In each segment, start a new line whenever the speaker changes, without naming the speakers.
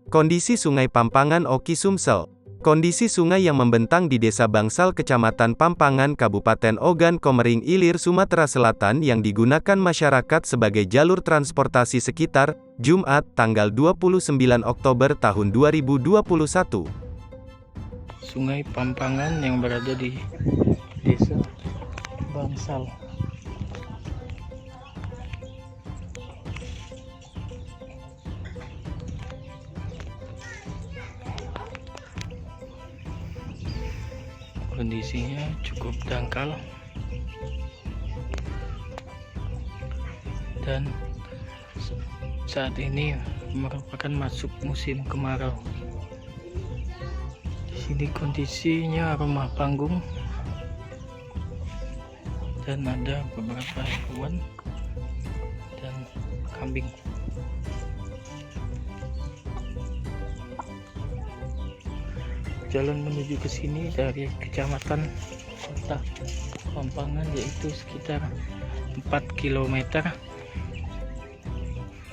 Kondisi Sungai Pampangan Oki Sumsel. Kondisi sungai yang membentang di Desa Bangsal Kecamatan Pampangan Kabupaten Ogan Komering Ilir Sumatera Selatan yang digunakan masyarakat sebagai jalur transportasi sekitar, Jumat, tanggal 29 Oktober tahun 2021.
Sungai Pampangan yang berada di Desa Bangsal. Kondisinya cukup dangkal dan saat ini merupakan masuk musim kemarau. Di sini kondisinya rumah panggung dan ada beberapa hewan dan kambing. Jalan menuju ke sini dari kecamatan kota Pampangan yaitu sekitar 4 km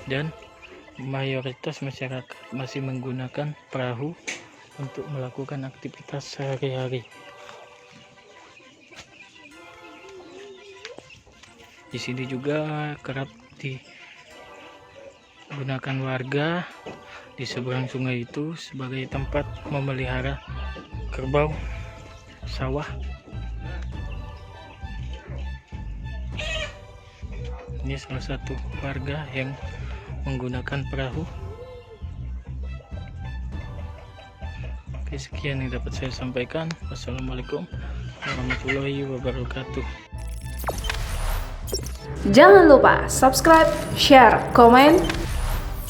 dan mayoritas masyarakat masih menggunakan perahu untuk melakukan aktivitas sehari-hari. Di sini juga kerap digunakan warga di seberang sungai itu sebagai tempat memelihara kerbau, sawah. Ini salah satu warga yang menggunakan perahu. Oke, sekian yang dapat saya sampaikan. Wassalamualaikum warahmatullahi wabarakatuh.
Jangan lupa subscribe, share, komen,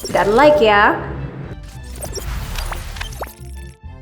dan like ya.